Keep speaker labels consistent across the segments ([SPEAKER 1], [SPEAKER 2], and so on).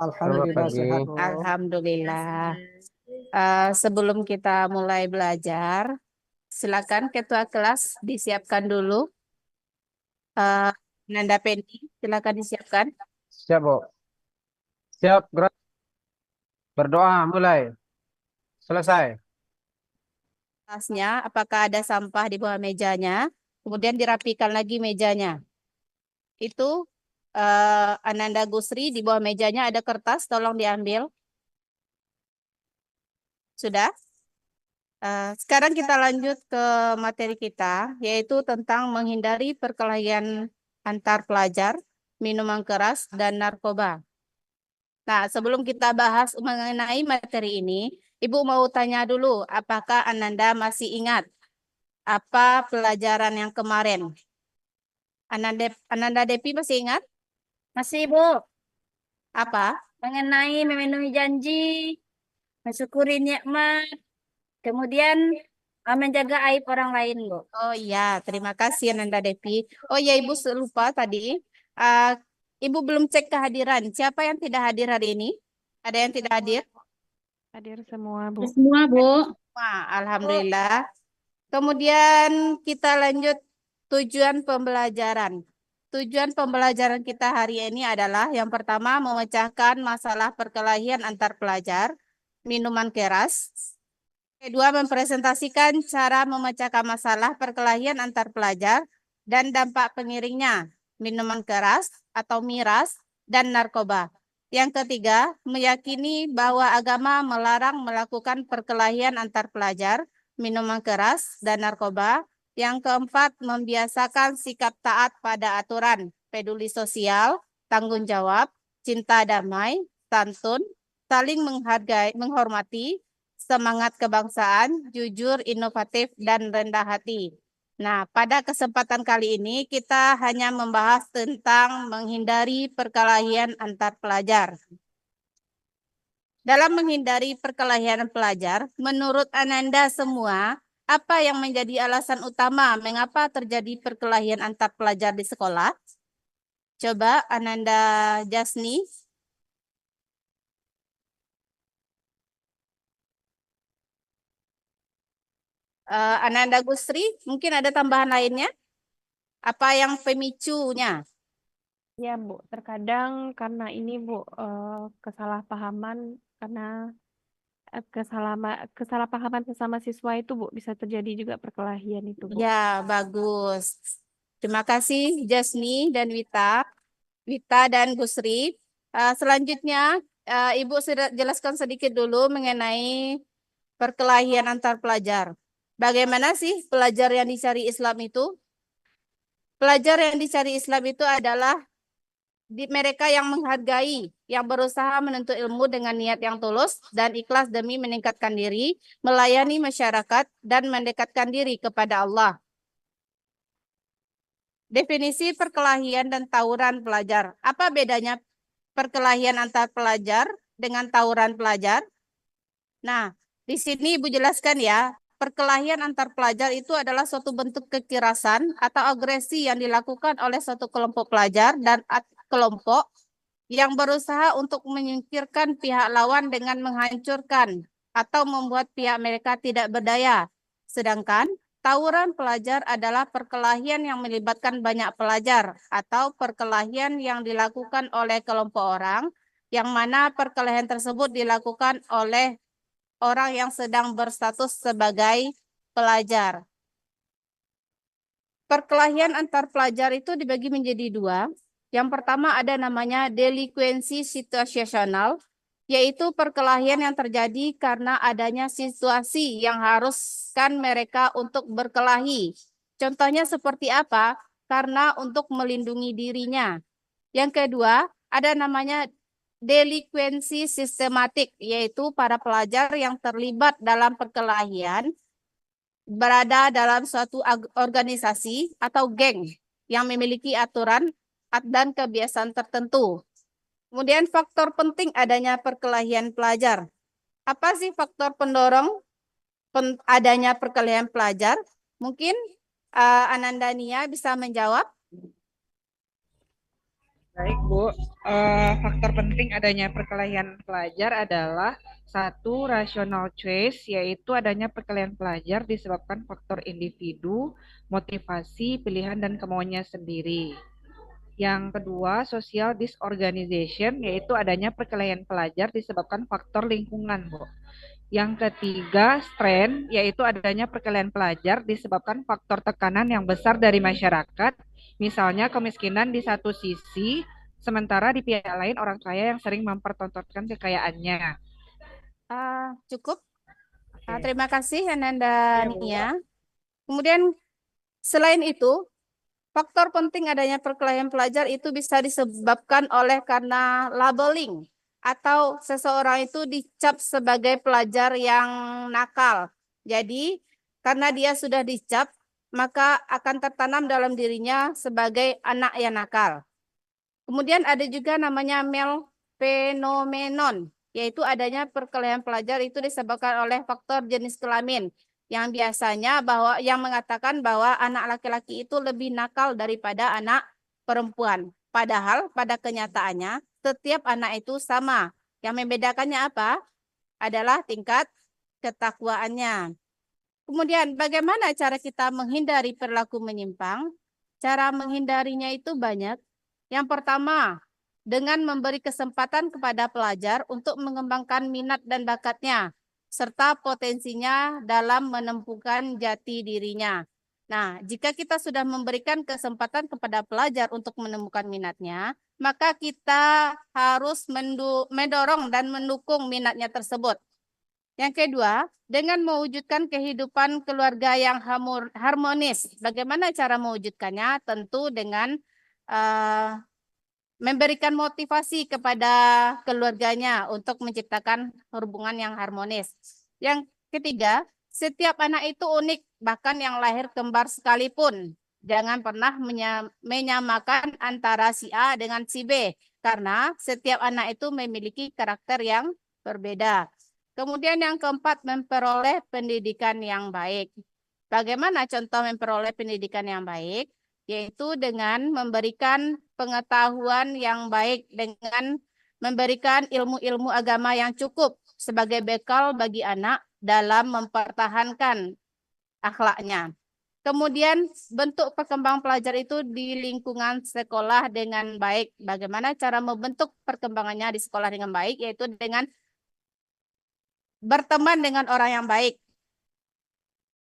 [SPEAKER 1] Selamat
[SPEAKER 2] Alhamdulillah
[SPEAKER 1] pagi.
[SPEAKER 2] sehat, Bu.
[SPEAKER 3] Alhamdulillah. Sebelum kita mulai belajar, silakan ketua kelas disiapkan dulu. Uh, Nanda Pendi, silakan disiapkan.
[SPEAKER 1] Siap, Bu. Siap, gerak. Berdoa, mulai. Selesai.
[SPEAKER 3] Tasnya, apakah ada sampah di bawah mejanya? Kemudian dirapikan lagi mejanya. Itu Ananda Gusri, di bawah mejanya ada kertas, tolong diambil. Sudah? Sekarang kita lanjut ke materi kita, yaitu tentang menghindari perkelahian antar pelajar, minuman keras, dan narkoba. Nah, sebelum kita bahas mengenai materi ini, Ibu mau tanya dulu, apakah Ananda masih ingat apa pelajaran yang kemarin? Ananda Depi masih ingat?
[SPEAKER 4] Masih, Bu,
[SPEAKER 3] Apa?
[SPEAKER 4] mengenai memenuhi janji, mensyukuri nikmat, kemudian menjaga aib orang lain, Bu.
[SPEAKER 3] Oh iya, terima kasih Ananda Depi. Oh iya, Ibu lupa tadi. Uh, Ibu belum cek kehadiran. Siapa yang tidak hadir hari ini? Ada yang tidak hadir?
[SPEAKER 5] Hadir semua, Bu.
[SPEAKER 4] Semua, Bu.
[SPEAKER 3] Wah, alhamdulillah. Kemudian kita lanjut tujuan pembelajaran. Tujuan pembelajaran kita hari ini adalah yang pertama memecahkan masalah perkelahian antar pelajar, minuman keras. Kedua, mempresentasikan cara memecahkan masalah perkelahian antar pelajar dan dampak pengiringnya, minuman keras atau miras, dan narkoba. Yang ketiga, meyakini bahwa agama melarang melakukan perkelahian antar pelajar, minuman keras, dan narkoba. Yang keempat, membiasakan sikap taat pada aturan, peduli sosial, tanggung jawab, cinta damai, santun, saling menghargai, menghormati, semangat kebangsaan, jujur, inovatif, dan rendah hati. Nah, pada kesempatan kali ini kita hanya membahas tentang menghindari perkelahian antar pelajar. Dalam menghindari perkelahian pelajar, menurut Ananda semua, apa yang menjadi alasan utama mengapa terjadi perkelahian antar pelajar di sekolah? Coba Ananda Jasni. Ananda Gusri, mungkin ada tambahan lainnya? Apa yang pemicunya?
[SPEAKER 5] Ya, Bu. Terkadang karena ini, Bu, kesalahpahaman karena kesalahpahaman sesama siswa itu, Bu, bisa terjadi juga perkelahian itu, Bu.
[SPEAKER 3] Ya, bagus. Terima kasih Jasni dan Wita dan Gusri. Selanjutnya, Ibu sudah jelaskan sedikit dulu mengenai perkelahian antar pelajar. Bagaimana sih pelajar yang dicari Islam itu? Pelajar yang dicari Islam itu adalah mereka yang menghargai, yang berusaha menuntut ilmu dengan niat yang tulus dan ikhlas demi meningkatkan diri, melayani masyarakat, dan mendekatkan diri kepada Allah. Definisi perkelahian dan tawuran pelajar. Apa bedanya perkelahian antar pelajar dengan tawuran pelajar? Nah, di sini Ibu jelaskan ya, perkelahian antar pelajar itu adalah suatu bentuk kekerasan atau agresi yang dilakukan oleh suatu kelompok pelajar dan kelompok yang berusaha untuk menyingkirkan pihak lawan dengan menghancurkan atau membuat pihak mereka tidak berdaya. Sedangkan tawuran pelajar adalah perkelahian yang melibatkan banyak pelajar atau perkelahian yang dilakukan oleh kelompok orang yang mana perkelahian tersebut dilakukan oleh orang yang sedang berstatus sebagai pelajar. Perkelahian antar pelajar itu dibagi menjadi dua. Yang pertama ada namanya delinkuensi situasional, yaitu perkelahian yang terjadi karena adanya situasi yang haruskan mereka untuk berkelahi. Contohnya seperti apa? Karena untuk melindungi dirinya. Yang kedua, ada namanya delinkuensi sistematik, yaitu para pelajar yang terlibat dalam perkelahian berada dalam suatu organisasi atau geng yang memiliki aturan dan kebiasaan tertentu. Kemudian faktor penting adanya perkelahian pelajar. Apa sih faktor pendorong adanya perkelahian pelajar? Mungkin Ananda Nia bisa menjawab.
[SPEAKER 2] Baik, Bu. Faktor penting adanya perkelahian pelajar adalah satu, rational choice, yaitu adanya perkelahian pelajar disebabkan faktor individu, motivasi, pilihan, dan kemauannya sendiri. Yang kedua, social disorganization, yaitu adanya perkelahian pelajar disebabkan faktor lingkungan, Bu. Yang ketiga, strain, yaitu adanya perkelahian pelajar disebabkan faktor tekanan yang besar dari masyarakat, misalnya kemiskinan di satu sisi, sementara di pihak lain orang kaya yang sering mempertontonkan kekayaannya.
[SPEAKER 3] Cukup.
[SPEAKER 2] Oke.
[SPEAKER 3] Terima kasih Hanan dan
[SPEAKER 2] Iya, Bu.
[SPEAKER 3] Nia. Kemudian selain itu, faktor penting adanya perkelahian pelajar itu bisa disebabkan oleh karena labeling atau seseorang itu dicap sebagai pelajar yang nakal. Jadi, karena dia sudah dicap, maka akan tertanam dalam dirinya sebagai anak yang nakal. Kemudian ada juga namanya phenomenon, yaitu adanya perkelahian pelajar itu disebabkan oleh faktor jenis kelamin yang biasanya yang mengatakan bahwa anak laki-laki itu lebih nakal daripada anak perempuan. Padahal pada kenyataannya setiap anak itu sama. Yang membedakannya apa? Adalah tingkat ketakwaannya. Kemudian bagaimana cara kita menghindari perilaku menyimpang? Cara menghindarinya itu banyak. Yang pertama, dengan memberi kesempatan kepada pelajar untuk mengembangkan minat dan bakatnya, serta potensinya dalam menemukan jati dirinya. Nah, jika kita sudah memberikan kesempatan kepada pelajar untuk menemukan minatnya, maka kita harus mendorong dan mendukung minatnya tersebut. Yang kedua, dengan mewujudkan kehidupan keluarga yang harmonis. Bagaimana cara mewujudkannya? Tentu dengan memberikan motivasi kepada keluarganya untuk menciptakan hubungan yang harmonis. Yang ketiga, setiap anak itu unik, bahkan yang lahir kembar sekalipun. Jangan pernah menyamakan antara si A dengan si B, karena setiap anak itu memiliki karakter yang berbeda. Kemudian yang keempat, memperoleh pendidikan yang baik. Bagaimana contoh memperoleh pendidikan yang baik? Yaitu dengan memberikan pengetahuan yang baik, dengan memberikan ilmu-ilmu agama yang cukup sebagai bekal bagi anak dalam mempertahankan akhlaknya. Kemudian bentuk perkembangan pelajar itu di lingkungan sekolah dengan baik. Bagaimana cara membentuk perkembangannya di sekolah dengan baik? Yaitu dengan berteman dengan orang yang baik.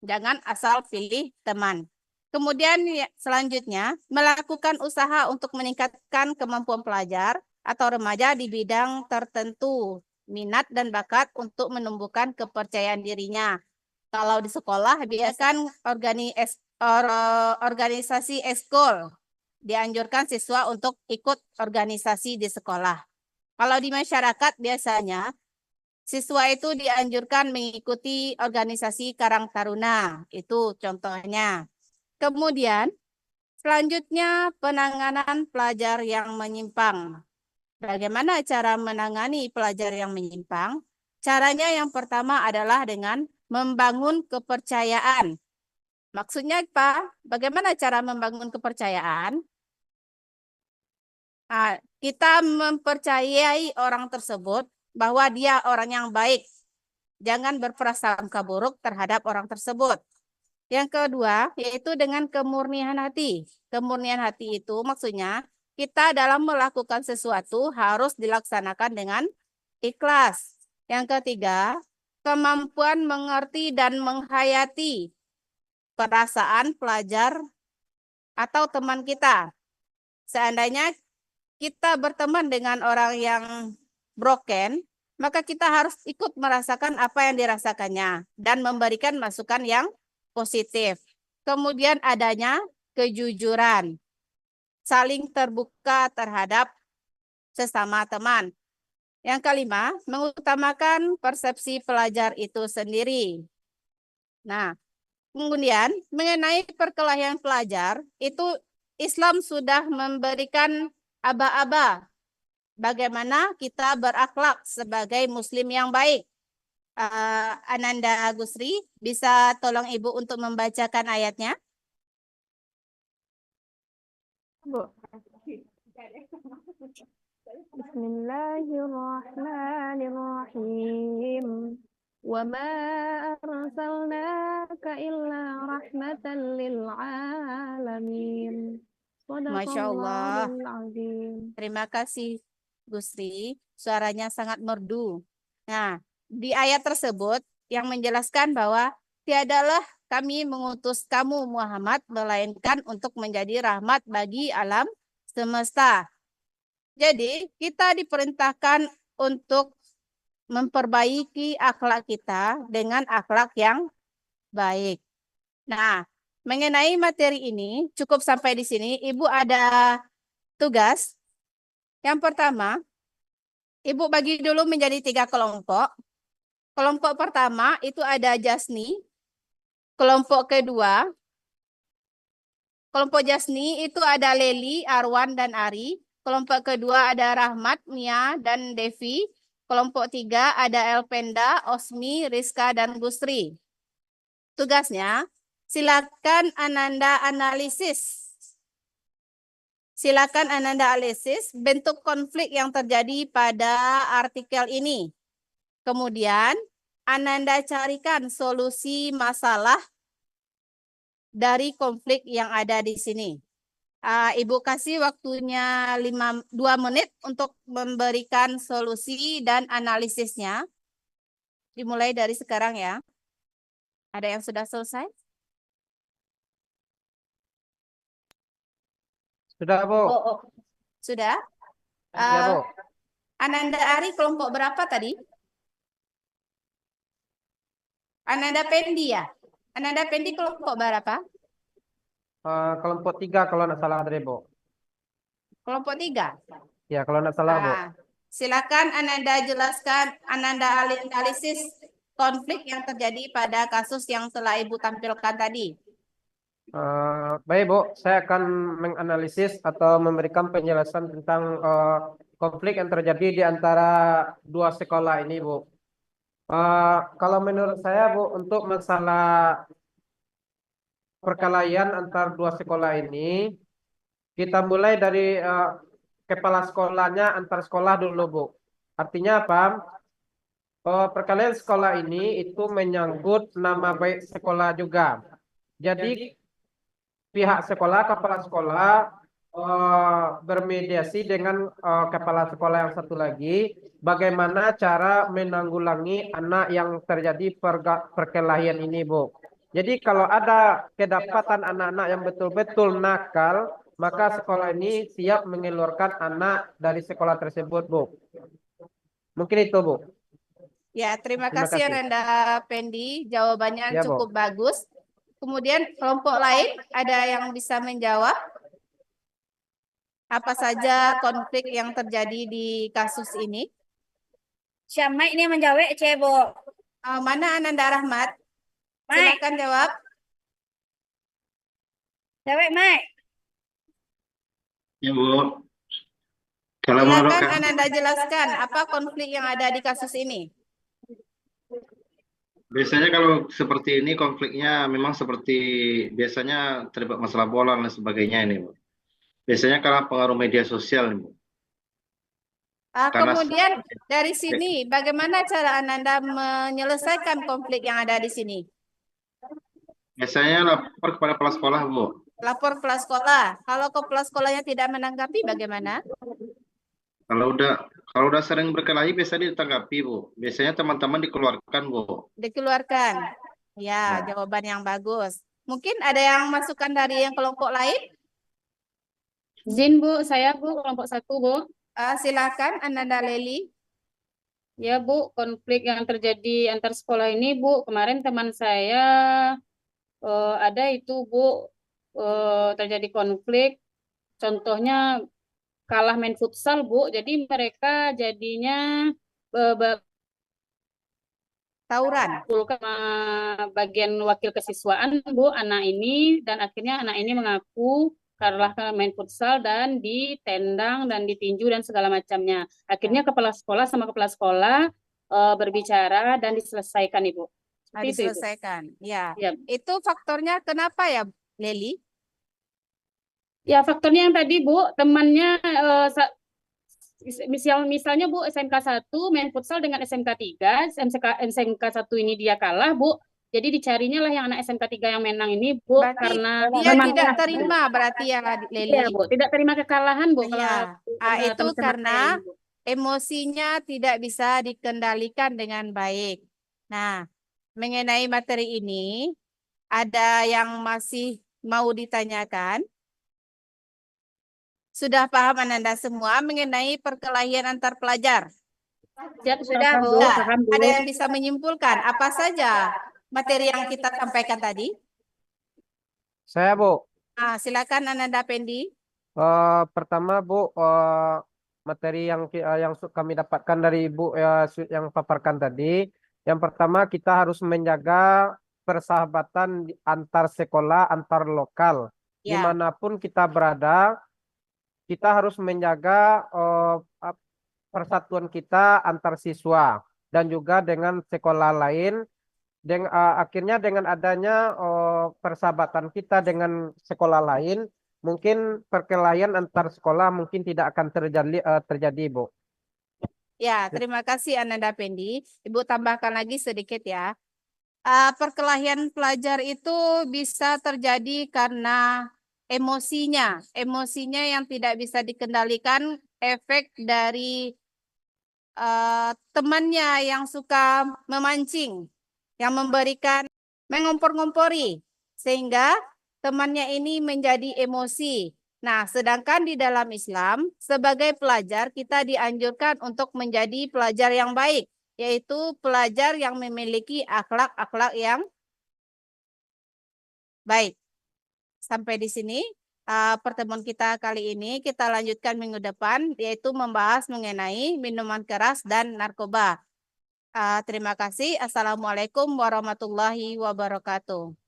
[SPEAKER 3] Jangan asal pilih teman. Kemudian selanjutnya, melakukan usaha untuk meningkatkan kemampuan pelajar atau remaja di bidang tertentu, minat dan bakat untuk menumbuhkan kepercayaan dirinya. Kalau di sekolah, biasakan organisasi ekskul. Dianjurkan siswa untuk ikut organisasi di sekolah. Kalau di masyarakat, biasanya siswa itu dianjurkan mengikuti organisasi Karang Taruna. Itu contohnya. Kemudian, selanjutnya penanganan pelajar yang menyimpang. Bagaimana cara menangani pelajar yang menyimpang? Caranya yang pertama adalah dengan membangun kepercayaan. Maksudnya apa? Bagaimana cara membangun kepercayaan? Nah, kita mempercayai orang tersebut bahwa dia orang yang baik. Jangan berprasangka buruk terhadap orang tersebut. Yang kedua, yaitu dengan kemurnian hati. Kemurnian hati itu maksudnya kita dalam melakukan sesuatu harus dilaksanakan dengan ikhlas. Yang ketiga, kemampuan mengerti dan menghayati perasaan pelajar atau teman kita. Seandainya kita berteman dengan orang yang broken, maka kita harus ikut merasakan apa yang dirasakannya dan memberikan masukan yang positif. Kemudian adanya kejujuran, saling terbuka terhadap sesama teman. Yang kelima, mengutamakan persepsi pelajar itu sendiri. Nah, kemudian mengenai perkelahian pelajar, itu Islam sudah memberikan aba-aba bagaimana kita berakhlak sebagai muslim yang baik. Ananda Gusri, bisa tolong Ibu untuk membacakan ayatnya?
[SPEAKER 5] Bu. Bismillahirrahmanirrahim. Wa ma arsalnaka illa rahmatan lil alamin.
[SPEAKER 3] Masya Allah.
[SPEAKER 5] Shadaqallahul azim.
[SPEAKER 3] Terima kasih, Gusri. Suaranya sangat merdu. Nah, di ayat tersebut yang menjelaskan bahwa tiadalah kami mengutus kamu Muhammad melainkan untuk menjadi rahmat bagi alam semesta. Jadi, kita diperintahkan untuk memperbaiki akhlak kita dengan akhlak yang baik. Nah, mengenai materi ini cukup sampai di sini. Ibu ada tugas. Yang pertama, Ibu bagi dulu menjadi 3 kelompok. Kelompok pertama itu ada Jasni. Kelompok kedua, kelompok Jasni itu ada Leli, Arwan, dan Ari. Kelompok kedua ada Rahmat, Mia, dan Devi. Kelompok 3 ada Elpenda, Osmi, Rizka, dan Gusri. Tugasnya, silakan Ananda analisis. Silakan Ananda analisis bentuk konflik yang terjadi pada artikel ini. Kemudian, Ananda carikan solusi masalah dari konflik yang ada di sini. Ibu kasih waktunya 2 menit untuk memberikan solusi dan analisisnya. Dimulai dari sekarang ya. Ada yang sudah selesai?
[SPEAKER 1] Sudah, Bu.
[SPEAKER 3] Sudah?
[SPEAKER 1] Ya, Bu.
[SPEAKER 3] Ananda Ari kelompok berapa tadi? Ananda Pendi ya? Ananda Pendi kelompok berapa?
[SPEAKER 1] Kelompok 3 kalau nggak salah tadi, Bu.
[SPEAKER 3] Kelompok 3.
[SPEAKER 1] Ya, kalau nggak salah, Bu.
[SPEAKER 3] Silakan Ananda jelaskan, Ananda analisis konflik yang terjadi pada kasus yang telah Ibu tampilkan tadi.
[SPEAKER 1] Baik, Bu. Saya akan menganalisis atau memberikan penjelasan tentang konflik yang terjadi di antara 2 sekolah ini, Bu. Kalau menurut saya, Bu, untuk masalah perkelahian antar 2 sekolah ini, kita mulai dari kepala sekolahnya antar sekolah dulu, Bu. Artinya apa? Perkelahian sekolah ini itu menyangkut nama baik sekolah juga. Jadi pihak sekolah, kepala sekolah bermediasi dengan kepala sekolah yang satu lagi, bagaimana cara menanggulangi anak yang terjadi perkelahian ini, Bu. Jadi kalau ada kedapatan anak-anak yang betul-betul nakal, maka sekolah ini siap mengeluarkan anak dari sekolah tersebut, Bu. Mungkin itu, Bu.
[SPEAKER 3] Ya, terima
[SPEAKER 1] Terima
[SPEAKER 3] kasih
[SPEAKER 1] kasih.
[SPEAKER 3] Ananda Pendi. Jawabannya
[SPEAKER 1] Ya, Bu.
[SPEAKER 3] cukup bagus. Kemudian kelompok lain ada yang bisa menjawab? Apa saja konflik yang terjadi di kasus ini?
[SPEAKER 4] Syamai ini menjawab Cebo.
[SPEAKER 3] Mana Ananda Rahmat?
[SPEAKER 4] Mai,
[SPEAKER 3] Silakan jawab.
[SPEAKER 4] jawab Mai.
[SPEAKER 6] Ya, Bu. Kalau menurut
[SPEAKER 3] Silakan
[SPEAKER 6] kami,
[SPEAKER 3] Ananda jelaskan apa konflik yang ada di kasus ini.
[SPEAKER 6] biasanya kalau seperti ini konfliknya memang seperti biasanya terlibat masalah bola dan sebagainya ini, Bu. Biasanya karena pengaruh media sosial, Bu. Karena
[SPEAKER 3] Kemudian dari sini, bagaimana cara Ananda menyelesaikan konflik yang ada di sini?
[SPEAKER 6] biasanya lapor kepada kepala sekolah, Bu.
[SPEAKER 3] Lapor kepala sekolah. Kalau kepala sekolahnya tidak menanggapi, bagaimana?
[SPEAKER 6] Kalau udah sering berkelahi biasanya ditanggapi, Bu. Biasanya teman-teman dikeluarkan, Bu.
[SPEAKER 3] Dikeluarkan. Ya, jawaban yang bagus. Mungkin ada yang masukan dari yang kelompok lain?
[SPEAKER 7] Izin Bu, saya Bu, kelompok 1 Bu.
[SPEAKER 3] Silakan Ananda Leli.
[SPEAKER 7] Ya Bu, konflik yang terjadi antar sekolah ini Bu, kemarin teman saya ada itu Bu, terjadi konflik. Contohnya kalah main futsal Bu, jadi mereka jadinya
[SPEAKER 3] Tauran.
[SPEAKER 7] sama bagian wakil kesiswaan Bu, anak ini, dan akhirnya anak ini mengaku kalah main futsal dan ditendang dan ditinju dan segala macamnya. Akhirnya kepala sekolah sama kepala sekolah berbicara dan diselesaikan Ibu. Seperti itu, Ibu.
[SPEAKER 3] Diselesaikan. Ya.
[SPEAKER 7] Ya.
[SPEAKER 3] Itu faktornya kenapa ya, Leli?
[SPEAKER 7] Ya, faktornya yang tadi, Bu, temannya misalnya Bu SMK 1 main futsal dengan SMK 3, SMK 1 ini dia kalah, Bu. Jadi dicarinya lah yang anak SMK 3 yang menang ini, Bu,
[SPEAKER 3] Berarti
[SPEAKER 7] karena
[SPEAKER 3] dia
[SPEAKER 7] memang
[SPEAKER 3] tidak terima berarti ya
[SPEAKER 7] iya,
[SPEAKER 3] Leli.
[SPEAKER 7] Bu, tidak terima kekalahan, Bu, kalau
[SPEAKER 3] Iya. Itu
[SPEAKER 7] teman-teman saya
[SPEAKER 3] karena
[SPEAKER 7] ini, Bu.
[SPEAKER 3] emosinya tidak bisa dikendalikan dengan baik. Nah, mengenai materi ini, ada yang masih mau ditanyakan? Sudah paham Ananda semua mengenai perkelahian antar pelajar?
[SPEAKER 7] Sudah, Bu,
[SPEAKER 3] Nah,
[SPEAKER 7] paham, Bu.
[SPEAKER 3] ada yang bisa menyimpulkan apa saja materi yang kita sampaikan tadi?
[SPEAKER 1] Saya Bu,
[SPEAKER 3] Nah, silakan Ananda Pendi.
[SPEAKER 1] pertama Bu, materi yang kami dapatkan dari Ibu yang paparkan tadi. Yang pertama kita harus menjaga persahabatan antar sekolah, antar lokal.
[SPEAKER 3] Ya,
[SPEAKER 1] Dimanapun kita berada, kita harus menjaga persatuan kita antar siswa dan juga dengan sekolah lain. Akhirnya dengan adanya persahabatan kita dengan sekolah lain, mungkin perkelahian antar sekolah mungkin tidak akan terjadi, Bu.
[SPEAKER 3] ya, terima kasih Ananda Pendi. Ibu tambahkan lagi sedikit ya. Perkelahian pelajar itu bisa terjadi karena emosinya yang tidak bisa dikendalikan, efek dari temannya yang suka memancing, yang memberikan mengompor-ngompori, sehingga temannya ini menjadi emosi. Nah, sedangkan di dalam Islam, sebagai pelajar kita dianjurkan untuk menjadi pelajar yang baik, yaitu pelajar yang memiliki akhlak-akhlak yang baik. Sampai di sini pertemuan kita kali ini. Kita lanjutkan minggu depan, yaitu membahas mengenai minuman keras dan narkoba. Terima kasih. Assalamualaikum warahmatullahi wabarakatuh.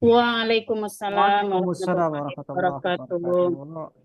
[SPEAKER 7] Waalaikumsalam
[SPEAKER 8] Waalaikumsalam
[SPEAKER 7] warahmatullahi
[SPEAKER 8] warahmatullahi
[SPEAKER 7] wabarakatuh.
[SPEAKER 8] wabarakatuh.